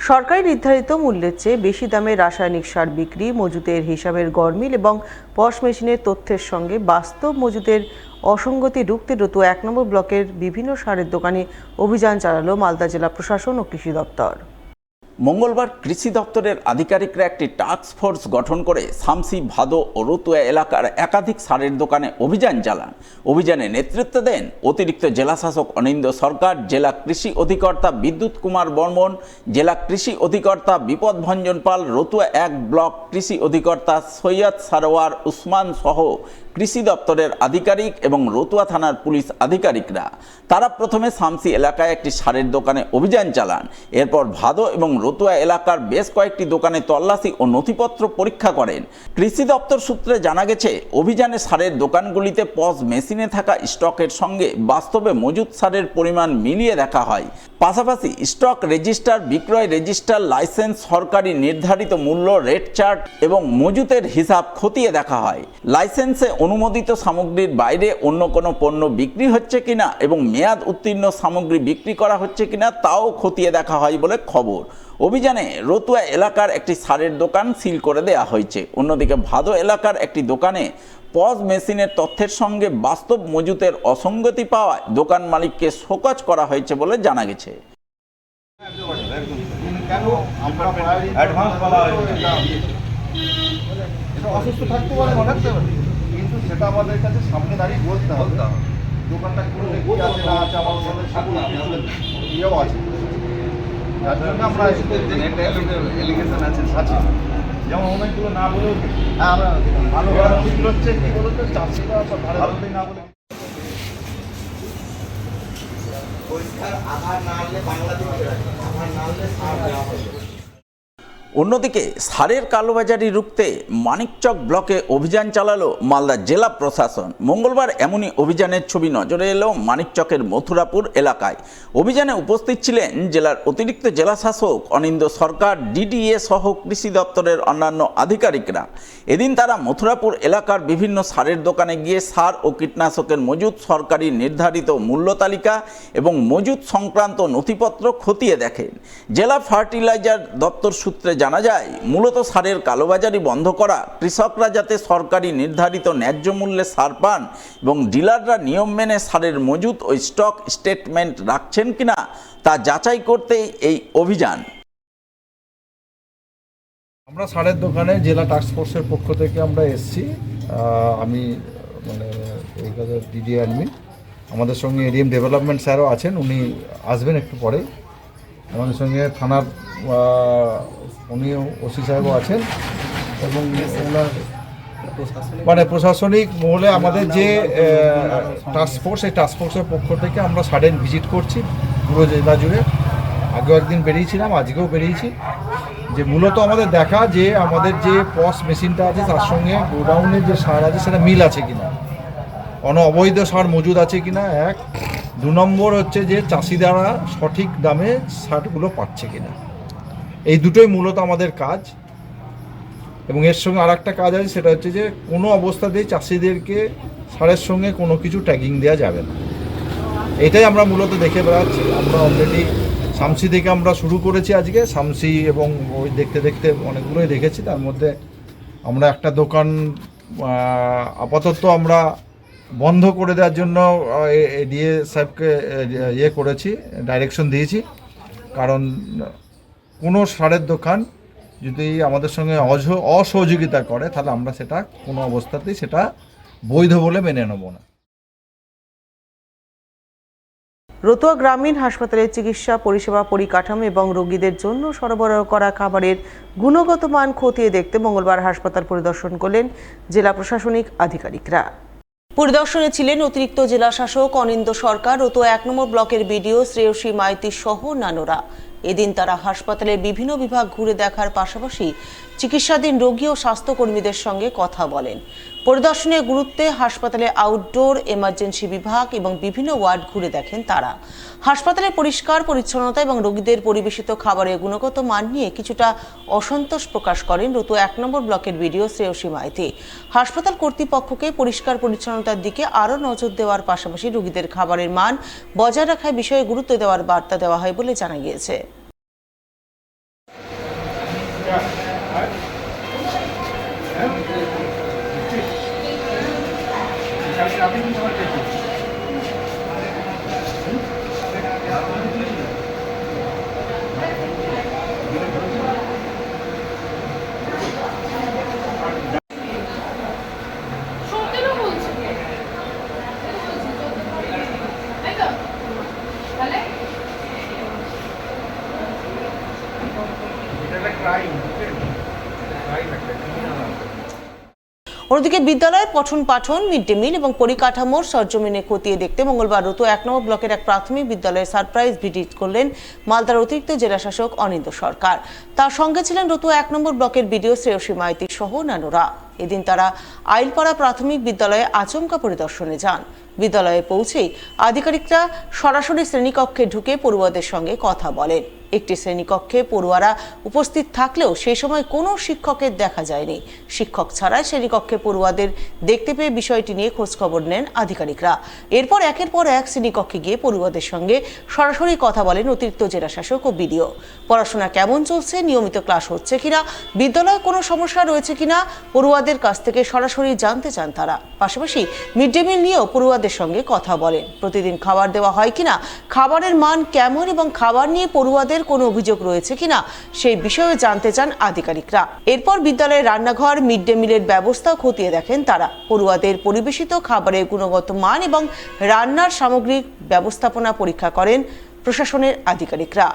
সরকারি নির্ধারিত মূল্যের চেয়ে বেশি দামে রাসায়নিক সার বিক্রি, মজুতের হিসাবের গরমিল এবং পস মেশিনের তথ্যের সঙ্গে বাস্তব মজুতের অসঙ্গতি রুখতে রতুয়া ১ নম্বর ব্লকের বিভিন্ন সারের দোকানে অভিযান চালালো মালদা জেলা প্রশাসন ও কৃষি দপ্তর। মঙ্গলবার কৃষি দপ্তরের আধিকারিকরা একটি টাস্ক ফোর্স গঠন করে শামসি, ভাদো ও রতুয়া এলাকার একাধিক সারের দোকানে অভিযান চালান। অভিযানে নেতৃত্ব দেন অতিরিক্ত জেলাশাসক অনিন্দ্য সরকার, জেলা কৃষি অধিকর্তা বিদ্যুৎ কুমার বর্মন, জেলা কৃষি অধিকর্তা বিপদ ভঞ্জন পাল, রতুয়া ১ ব্লক কৃষি অধিকর্তা সৈয়দ সারোয়ার উসমান সহ কৃষি দপ্তরের আধিকারিক এবং রতুয়া থানার পুলিশ আধিকারিকরা। তারা প্রথমে শামসি এলাকায় একটি সারের দোকানে অভিযান চালান। এরপর ভাদো এবং রতুয়া এলাকার বেশ কয়েকটি দোকানে তল্লাশি ও নথিপত্র পরীক্ষা করেন। কৃষি দপ্তর সূত্রে জানা গেছে, অভিযানে সারের দোকানগুলিতে পজ মেশিনে থাকা স্টকের সঙ্গে বাস্তবে মজুদ সারের পরিমাণ মিলিয়ে দেখা হয়। পাশাপাশি স্টক রেজিস্টার, বিক্রয় রেজিস্টার, লাইসেন্স, সরকারি নির্ধারিত মূল্য, রেট চার্ট এবং মজুতের হিসাব খতিয়ে দেখা হয়। লাইসেন্সে অনুমোদিত সামগ্রীর বাইরে অন্য কোনো পণ্য বিক্রি হচ্ছে কিনা এবং মেয়াদ উত্তীর্ণ সামগ্রী বিক্রি করা হচ্ছে কিনা তাও খতিয়ে দেখা হয় বলে খবর। অভিযানে রতুয়া এলাকার একটি সারের দোকান সিল করে দেওয়া হয়েছে। অন্যদিকে ভাদো এলাকার একটি দোকানে পজ মেশিনের তথ্যের সঙ্গে বাস্তব মজুতের অসঙ্গতি পাওয়ায় দোকান মালিককে শোকজ করা হয়েছে বলে জানা গেছে। অসুস্থ থাকতে পারে, কিন্তু সেটা আমাদের কাছে সামনে দাঁড়িয়ে বলতে হবে। দোকানটা খুলে কি আছে না আছে, আমার সাথে সকল ইয়েও আছে। যার জন্য আমরা এলিগেশন আছে, যেমন অনেকগুলো না বলেও আমরা ভালো হচ্ছে কি বলতো, চাষিরা সব ভালোতেই না বলে পরীক্ষার আধার না আনলে বাংলাদেশে আধার না আনলে সার দেওয়া হবে। অন্যদিকে সারের কালোবাজারি রুখতে মানিকচক ব্লকে অভিযান চালালো মালদা জেলা প্রশাসন। মঙ্গলবার এমনই অভিযানের ছবি নজরে এলো মানিকচকের মথুরাপুর এলাকায়। অভিযানে উপস্থিত ছিলেন জেলার অতিরিক্ত জেলাশাসক অনিন্দ্য সরকার, ডিডিএ সহ কৃষি দপ্তরের অন্যান্য আধিকারিকরা। এদিন তারা মথুরাপুর এলাকার বিভিন্ন সারের দোকানে গিয়ে সার ও কীটনাশকের মজুদ, সরকারি নির্ধারিত মূল্য তালিকা এবং মজুদ সংক্রান্ত নথিপত্র খতিয়ে দেখেন। জেলা ফার্টিলাইজার দপ্তর সূত্রে জানা যায়, মূলত সারের কালোবাজারি বন্ধ করা, কৃষকরা যাতে সরকারি নির্ধারিত ন্যায্য মূল্যে সার পান এবং ডিলাররা নিয়ম মেনে সারের মজুদ ও স্টক স্টেটমেন্ট রাখছেন কিনা তা যাচাই করতেই এই অভিযান। আমরা সারের দোকানে জেলা টাস্ক ফোর্সের পক্ষ থেকে আমরা এসেছি। আমি এই কাজের ডিডি অ্যাডমিন, আমাদের সঙ্গে এরিএম ডেভেলপমেন্ট স্যারও আছেন, উনি আসবেন একটু পরে। আমাদের সঙ্গে থানার উনিও ওসি সাহেবও আছেন এবং ওনার প্রশাসনিক মহলে আমাদের যে টাস্ক ফোর্স, এই টাস্ক ফোর্সের পক্ষ থেকে আমরা সাডেন ভিজিট করছি পুরো জেলা জুড়ে। আগেও একদিন বেরিয়েছিলাম, আজকেও বেরিয়েছি। যে মূলত আমাদের দেখা যে আমাদের যে পস মেশিনটা আছে তার সঙ্গে গোডাউনের যে সার আছে সেটা মিল আছে কিনা, কোনো অবৈধ সার মজুদ আছে কিনা, এক। ২ নম্বর হচ্ছে যে চাষিদারা সঠিক দামে সারগুলো পাচ্ছে কিনা। এই দুটোই মূলত আমাদের কাজ। এবং এর সঙ্গে আর একটা কাজ আছে, সেটা হচ্ছে যে কোনো অবস্থাতেই চাষিদেরকে সারের সঙ্গে কোনো কিছু ট্যাগিং দেওয়া যাবে না। এটাই আমরা মূলত দেখে বেড়াচ্ছি। আমরা অলরেডি শামসি থেকে আমরা শুরু করেছি আজকে, শামসি এবং ওই দেখতে দেখতে অনেকগুলোই দেখেছি। তার মধ্যে আমরা একটা দোকান আপাতত আমরা বন্ধ করে দেওয়ার জন্য ডিএ সাহেবকে করেছি, ডাইরেকশন দিয়েছি। কারণ কোনো সারের দোকান যদি আমাদের সঙ্গে অসহযোগিতা করে তাহলে আমরা সেটা কোনো অবস্থাতেই সেটা বৈধ বলে মেনে নেব না। রতুয়া গ্রামীণ হাসপাতালের চিকিৎসা পরিষেবা পরিকাঠামো এবং রোগীদের জন্য সরবরাহ করা খাবারের গুণগত মান খতিয়ে দেখতে মঙ্গলবার হাসপাতাল পরিদর্শন করলেন জেলা প্রশাসনিক আধিকারিকরা। পরিদর্শনে ছিলেন অতিরিক্ত জেলা শাসক অনিন্দ্য সরকার, রতুয়া ১ নম্বর ব্লকের বিডিও শ্রেয়সী মাইতি সহ অন্যান্যরা। এদিন তারা হাসপাতালের বিভিন্ন বিভাগ ঘুরে দেখার পাশাপাশি চিকিৎসাধীন রোগী ও স্বাস্থ্যকর্মীদের সঙ্গে কথা বলেন। পরিদর্শনের গুরুত্বে হাসপাতালে আউটডোর, এমার্জেন্সি বিভাগ এবং বিভিন্ন ওয়ার্ড ঘুরে দেখেন তারা। হাসপাতালের পরিষ্কার পরিচ্ছন্নতা এবং রোগীদের পরিবেশিত খাবারের গুণগত মান নিয়ে কিছুটা অসন্তোষ প্রকাশ করেন রতুয়া ১ নম্বর ব্লকের বিডিও শ্রেয়সী মাইতি। হাসপাতাল কর্তৃপক্ষকে পরিষ্কার পরিচ্ছন্নতার দিকে আরও নজর দেওয়ার পাশাপাশি রোগীদের খাবারের মান বজায় রাখার বিষয়ে গুরুত্ব দেওয়ার বার্তা দেওয়া হয় বলে জানা গিয়েছে। অন্যদিকে বিদ্যালয়ের পঠন পাঠন, মিড ডে মিল এবং পরিকাঠামোর সরজমিনে খতিয়ে দেখতে মঙ্গলবার রতুয়া 1 নম্বর ব্লকের এক প্রাথমিক বিদ্যালয়ে সারপ্রাইজ ভিজিট করলেন মালদার অতিরিক্ত জেলাশাসক অনিন্দ্য সরকার। তার সঙ্গে ছিলেন রতুয়া 1 নম্বর ব্লকের বিডিও শ্রেয়সী মাইতি সহ অন্যান্যরা। এদিন তারা আইলপাড়া প্রাথমিক বিদ্যালয়ে আচমকা পরিদর্শনে যান। বিদ্যালয়ে পৌঁছেই আধিকারিকরা সরাসরি শ্রেণীকক্ষে ঢুকে পড়ুয়াদের সঙ্গে কথা বলেন। একটি শ্রেণীকক্ষে পড়ুয়ারা উপস্থিত থাকলেও সেই সময় কোনো শিক্ষকের দেখা যায়নি। শিক্ষক ছাড়াই শ্রেণীকক্ষে পড়ুয়াদের দেখতে পেয়ে বিষয়টি নিয়ে খোঁজখবর নেন আধিকারিকরা। এরপর একের পর এক শ্রেণীকক্ষে গিয়ে পড়ুয়াদের সঙ্গে সরাসরি কথা বলেন অতিরিক্ত জেলাশাসক ও বিডিও। পড়াশোনা কেমন চলছে, নিয়মিত ক্লাস হচ্ছে কিনা, বিদ্যালয়ে কোনো সমস্যা রয়েছে কিনা পড়ুয়াদের কাছ থেকে সরাসরি জানতে চান তারা। পাশাপাশি মিড ডে মিল নিয়েও পড়ুয়াদের সঙ্গে কথা বলেন। প্রতিদিন খাবার দেওয়া হয় কিনা, খাবারের মান কেমন এবং খাবার নিয়ে পড়ুয়াদের কোনো অভিযোগ রয়েছে কিনা সেই বিষয়ে জানতে চান আধিকারিকরা। এরপর বিদ্যালয়ের রান্নাঘর, মিড ডে মিলের ব্যবস্থাও খতিয়ে দেখেন তারা। পড়ুয়াদের পরিবেশিত খাবারের গুণগত মান এবং রান্নার সামগ্রিক ব্যবস্থাপনা পরীক্ষা করেন প্রশাসনের আধিকারিকরা।